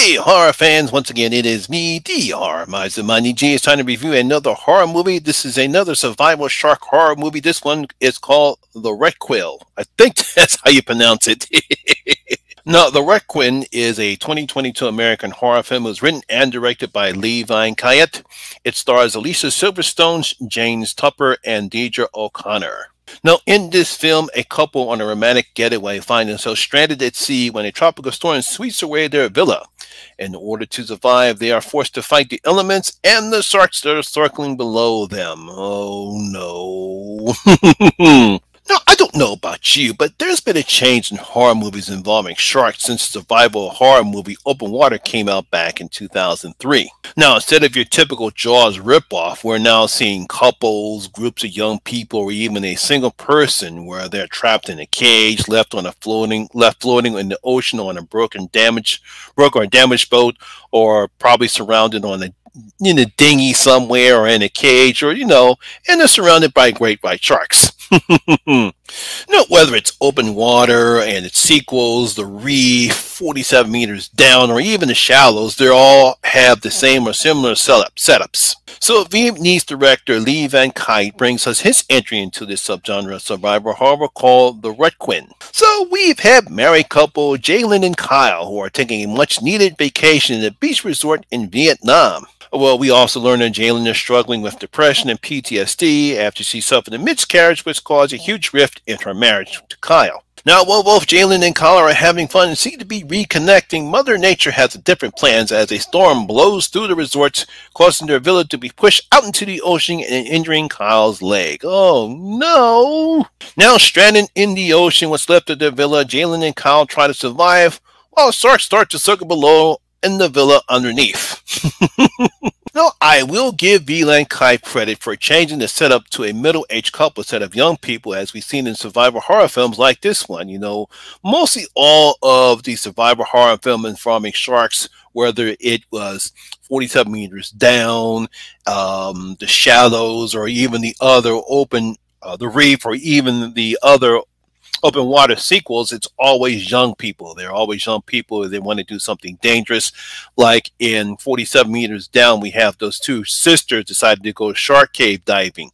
Hey, horror fans! Once again, it is me, the Horror Miser. It's time to review another horror movie. This is another survival shark horror movie. This one is called The Requin. I think that's how you pronounce it. Now, The Requin is a 2022 American horror film. It was written and directed by Requin. It stars Alicia Silverstone, James Tupper, and Deidre O'Connor. Now, in this film, a couple on a romantic getaway find themselves stranded at sea when a tropical storm sweeps away their villa. In order to survive, they are forced to fight the elements and the sharks that are circling below them. Oh no. Now, I don't know about you, but there's been a change in horror movies involving sharks since the survival horror movie Open Water came out back in 2003. Now, instead of your typical Jaws ripoff, we're now seeing couples, groups of young people, or even a single person where they're trapped in a cage, left floating in the ocean on a broken or damaged boat, or probably surrounded in a dinghy somewhere, or in a cage, or and they're surrounded by great white sharks. Whether it's Open Water and its sequels, The Reef, 47 Meters Down, or even The Shallows, they all have the same or similar setups. So Vietnamese director Lee Van Kite brings us his entry into this subgenre of survival horror called The Requin. So we've had married couple Jalen and Kyle who are taking a much needed vacation at a beach resort in Vietnam. Well, we also learn that Jalen is struggling with depression and PTSD after she suffered a miscarriage, which caused a huge rift in her marriage to Kyle. Now, while both Jalen and Kyle are having fun and seem to be reconnecting, Mother Nature has different plans as a storm blows through the resorts, causing their villa to be pushed out into the ocean and injuring Kyle's leg. Oh, no! Now, stranded in the ocean, what's left of their villa, Jalen and Kyle try to survive, while sharks start to circle below in the villa underneath. Now, I will give V-Lan Kai credit for changing the setup to a middle-aged couple instead of young people, as we've seen in survival horror films like this one. Mostly all of the survival horror film involving sharks, whether it was 47 Meters Down, The Shallows, or even the other The Reef, or even the other Open Water sequels, it's always young people. They're always young people. They want to do something dangerous. Like in 47 Meters Down, we have those two sisters decided to go shark cave diving.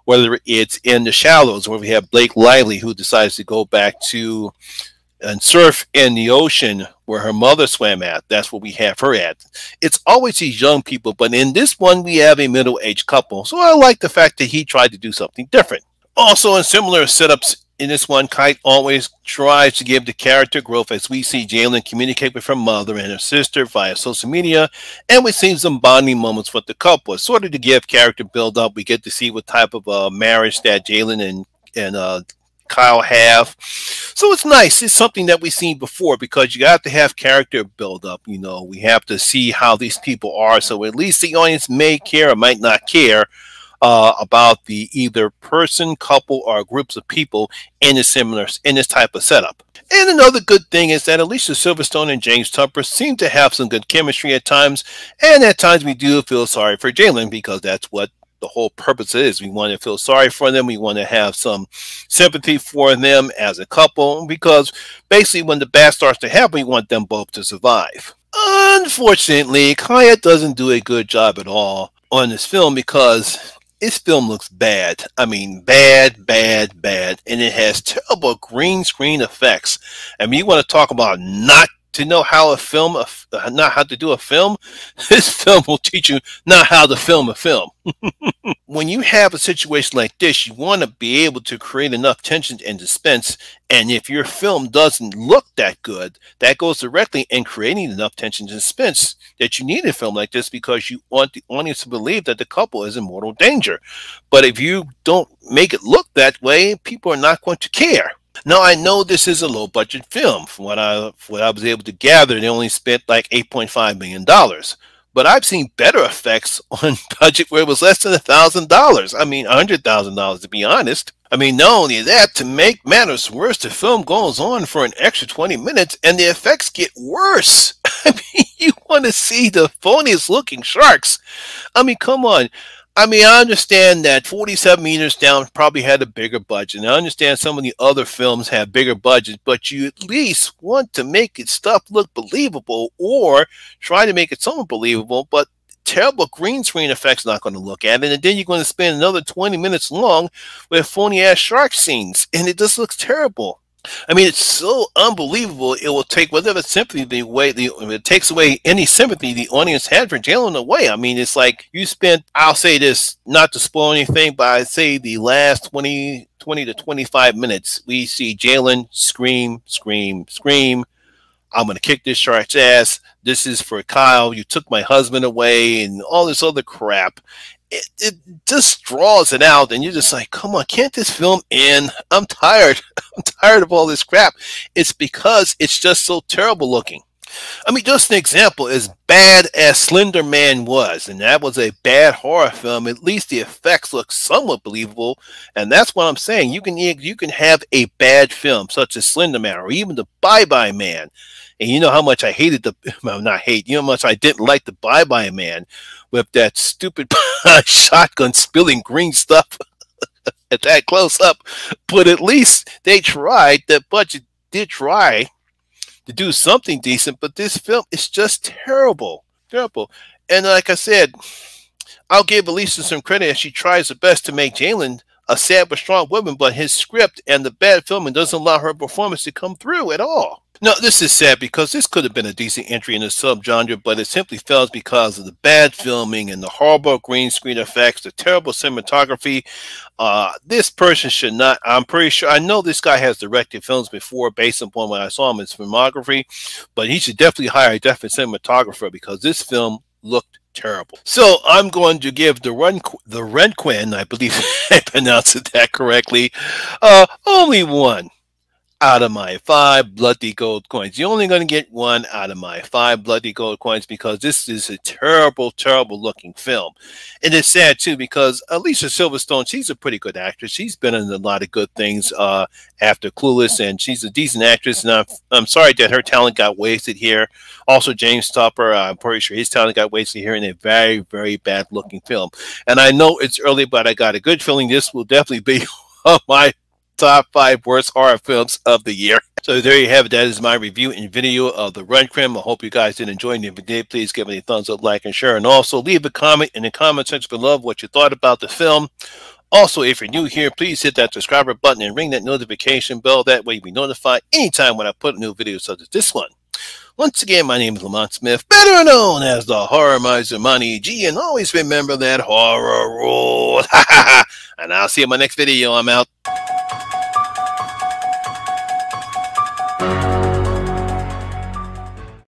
Whether it's in The Shallows, where we have Blake Lively, who decides to go back to and surf in the ocean where her mother swam at. That's where we have her at. It's always these young people, but in this one, we have a middle-aged couple. So I like the fact that he tried to do something different. Also, in similar setups, in this one, Kite always tries to give the character growth as we see Jalen communicate with her mother and her sister via social media, and we see some bonding moments with the couple. It's sort of to give character build up. We get to see what type of marriage that Jalen and Kyle have. So it's nice. It's something that we've seen before because you have to have character build up. We have to see how these people are, so at least the audience may care or might not care about the either person, couple, or groups of people in this type of setup. And another good thing is that Alicia Silverstone and James Tupper seem to have some good chemistry at times, and at times we do feel sorry for Jalen because that's what the whole purpose is. We want to feel sorry for them. We want to have some sympathy for them as a couple because basically when the bad starts to happen, we want them both to survive. Unfortunately, Kaya doesn't do a good job at all on this film because this film looks bad. I mean, bad. And it has terrible green screen effects. I mean, you want to talk about not to know how not how to do a film? This film will teach you not how to film a film. When you have a situation like this, you want to be able to create enough tension and suspense. And if your film doesn't look that good, that goes directly in creating enough tension and suspense that you need a film like this because you want the audience to believe that the couple is in mortal danger. But if you don't make it look that way, people are not going to care. Now, I know this is a low-budget film. From what I was able to gather, they only spent like $8.5 million. But I've seen better effects on budget where it was less than $1,000. I mean, $100,000 to be honest. I mean, not only that, to make matters worse, the film goes on for an extra 20 minutes and the effects get worse. I mean, you want to see the phoniest looking sharks. I mean, come on. I mean, I understand that 47 meters down probably had a bigger budget. And I understand some of the other films have bigger budgets, but you at least want to make it stuff look believable or try to make it somewhat believable. But terrible green screen effects not going to look at it. And then you're going to spend another 20 minutes long with phony ass shark scenes. And it just looks terrible. I mean, it's so unbelievable. It will take whatever sympathy it takes away any sympathy the audience had for Jalen away. I mean, it's like you spent, I'll say this, not to spoil anything, but I'd say the last 20 to 25 minutes, we see Jalen scream, scream, scream. I'm going to kick this shark's ass. This is for Kyle. You took my husband away and all this other crap. It just draws it out, and you're just like, come on, can't this film end? I'm tired. I'm tired of all this crap. It's because it's just so terrible looking. I mean, just an example, as bad as Slender Man was, and that was a bad horror film, at least the effects look somewhat believable, and that's what I'm saying. You can have a bad film, such as Slender Man, or even the Bye Bye Man. And you know how much I hated well, not hate, you know how much I didn't like the Bye Bye Man with that stupid shotgun spilling green stuff at that close up. But at least they tried, that budget did try to do something decent, but this film is just terrible. Terrible. And like I said, I'll give Elisa some credit as she tries her best to make Jalen a sad but strong woman, but his script and the bad filming doesn't allow her performance to come through at all. No, this is sad because this could have been a decent entry in the subgenre, but it simply fails because of the bad filming and the horrible green screen effects, the terrible cinematography. This person should not, I'm pretty sure, I know this guy has directed films before based upon what I saw in his filmography, but he should definitely hire a different cinematographer because this film looked terrible. So I'm going to give the Requin, I believe I pronounced that correctly, only one out of my 5 bloody gold coins. You're only going to get 1 out of my 5 bloody gold coins because this is a terrible, terrible looking film. And it's sad too because Alicia Silverstone, she's a pretty good actress. She's been in a lot of good things after Clueless, and she's a decent actress. And I'm sorry that her talent got wasted here. Also, James Topper, I'm pretty sure his talent got wasted here in a very, very bad looking film. And I know it's early, but I got a good feeling this will definitely be my top 5 worst horror films of the year. So there you have it. That is my review and video of the Requin. I hope you guys did enjoy it. And if you did, please give me a thumbs up, like, and share. And also leave a comment in the comment section below what you thought about the film. Also, if you're new here, please hit that subscriber button and ring that notification bell. That way you'll be notified anytime when I put a new video such as this one. Once again, my name is Lamont Smith, better known as the Horror Miser Money G, and always remember that horror rules. And I'll see you in my next video. I'm out.